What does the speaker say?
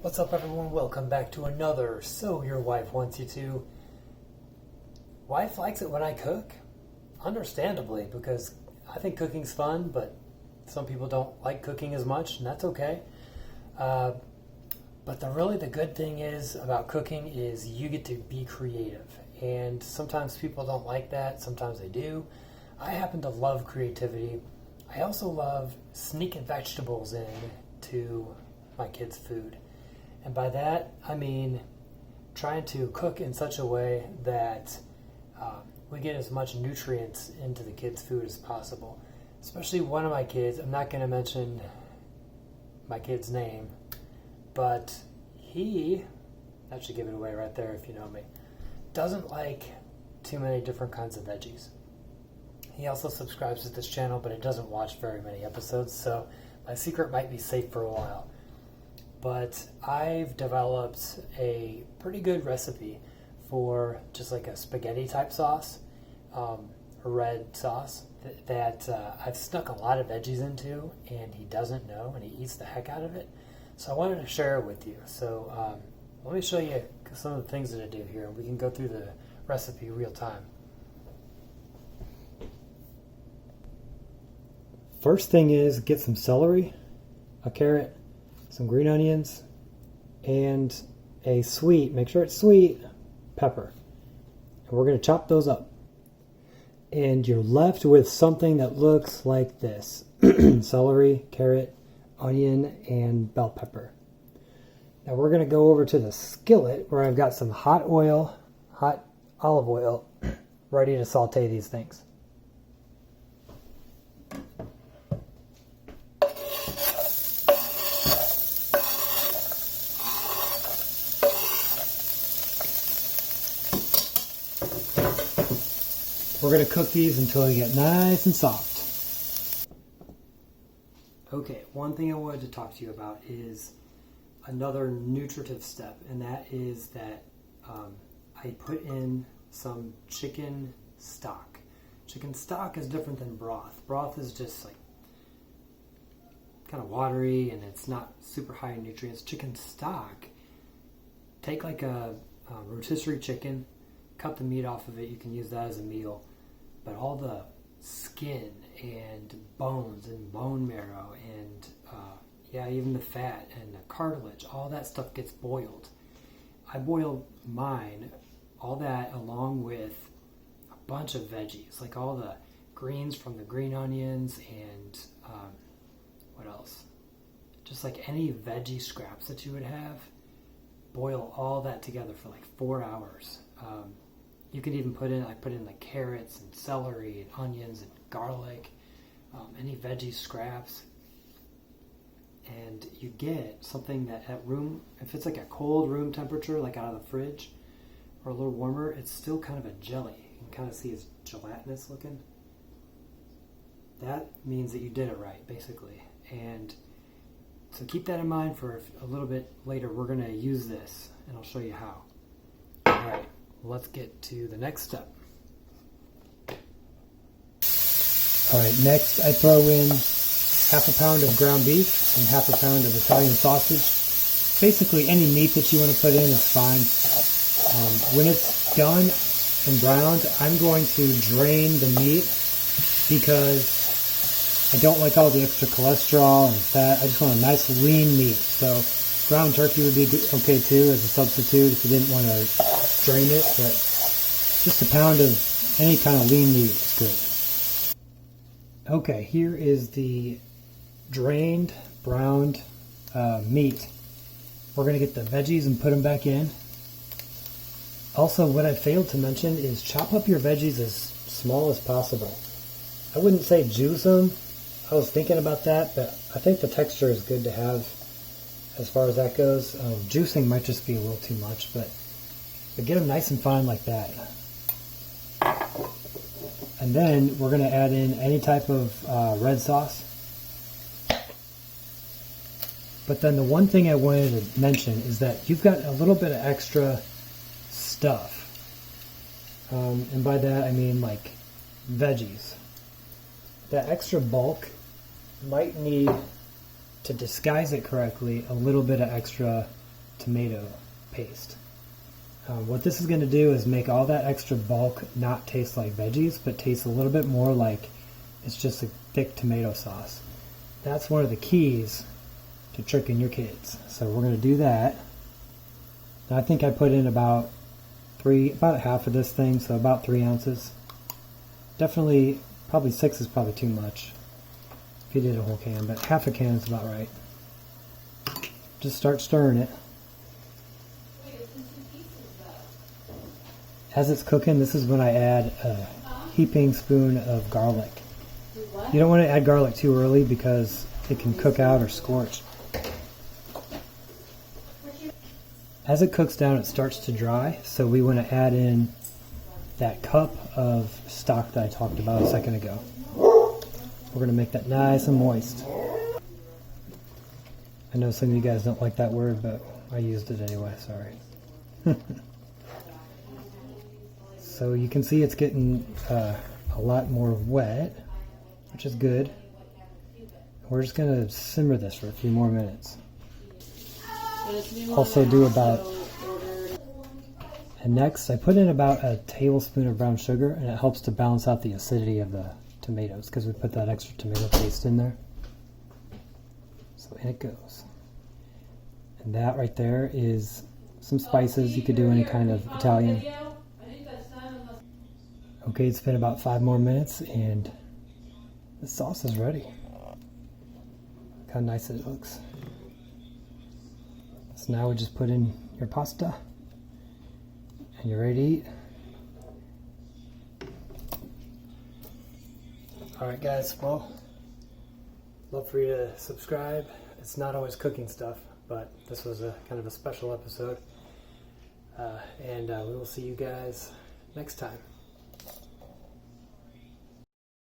What's up, everyone? Welcome back to another So Your Wife Wants You To. Wife likes it when I cook, understandably, because I think cooking's fun, but some people don't like cooking as much, and that's okay. But the good thing is about cooking is you get to be creative, and sometimes people don't like that, sometimes they do. I happen to love creativity. I also love sneaking vegetables in to my kids' food. And by that, I mean trying to cook in such a way that we get as much nutrients into the kids' food as possible. Especially one of my kids, I'm not going to mention my kid's name, but that should give it away right there if you know me, doesn't like too many different kinds of veggies. He also subscribes to this channel, but he doesn't watch very many episodes, so my secret might be safe for a while. But I've developed a pretty good recipe for just like a spaghetti type sauce, a red sauce that I've stuck a lot of veggies into, and he doesn't know, and he eats the heck out of it. So I wanted to share it with you. So let me show you some of the things that I do here, and we can go through the recipe real time. First thing is get some celery, a carrot, some green onions, and a sweet, make sure it's sweet, pepper. And we're going to chop those up. And you're left with something that looks like this. Celery, carrot, onion, and bell pepper. Now we're going to go over to the skillet where I've got some hot olive oil, ready to saute these things. We're going to cook these until they get nice and soft. Okay, one thing I wanted to talk to you about is another nutritive step, and that is that I put in some chicken stock. Chicken stock is different than broth. Broth is just like kind of watery, and it's not super high in nutrients. Chicken stock, take like a rotisserie chicken, cut the meat off of it. You can use that as a meal. But all the skin and bones and bone marrow and even the fat and the cartilage, all that stuff gets boiled. I boil mine, all that along with a bunch of veggies, like all the greens from the green onions and what else? Just like any veggie scraps that you would have, boil all that together for like 4 hours. You could even put in like carrots and celery and onions and garlic, any veggie scraps. And you get something that at room, if it's like a cold room temperature, like out of the fridge, or a little warmer, it's still kind of a jelly. You can kind of see it's gelatinous looking. That means that you did it right, basically. And so keep that in mind for a little bit later. We're going to use this, and I'll show you how. All right. Let's get to the next step. All right, next I throw in half a pound of ground beef and half a pound of Italian sausage. Basically, any meat that you want to put in is fine. When it's done and browned, I'm going to drain the meat because I don't like all the extra cholesterol and fat. I just want a nice lean meat. So ground turkey would be okay too as a substitute if you didn't want to drain it, but just a pound of any kind of lean meat is good. Okay, here is the drained, browned meat. We're going to get the veggies and put them back in. Also, what I failed to mention is chop up your veggies as small as possible. I wouldn't say juice them. I was thinking about that, but I think the texture is good to have as far as that goes. Juicing might just be a little too much, but get them nice and fine like that. And then we're going to add in any type of red sauce. But then the one thing I wanted to mention is that you've got a little bit of extra stuff. And by that I mean like veggies. That extra bulk might need, to disguise it correctly, a little bit of extra tomato paste. What this is going to do is make all that extra bulk not taste like veggies, but taste a little bit more like it's just a thick tomato sauce. That's one of the keys to tricking your kids. So we're going to do that. Now I think I put in about half of this thing, so about 3 ounces. Definitely, probably 6 is probably too much if you did a whole can, but half a can is about right. Just start stirring it. As it's cooking, this is when I add a heaping spoon of garlic. You don't want to add garlic too early because it can cook out or scorch. As it cooks down, it starts to dry, so we want to add in that cup of stock that I talked about a second ago. We're going to make that nice and moist. I know some of you guys don't like that word, but I used it anyway, sorry. So you can see it's getting a lot more wet, which is good. We're just going to simmer this for a few more minutes. Also do about, and next I put in about a tablespoon of brown sugar, and it helps to balance out the acidity of the tomatoes because we put that extra tomato paste in there. So in it goes. And that right there is some spices. You could do any kind of Italian. Okay, it's been about 5 more minutes and the sauce is ready. Look how nice it looks. So now we just put in your pasta and you're ready to eat. Alright guys, well, love for you to subscribe. It's not always cooking stuff, but this was a kind of a special episode. And we will see you guys next time.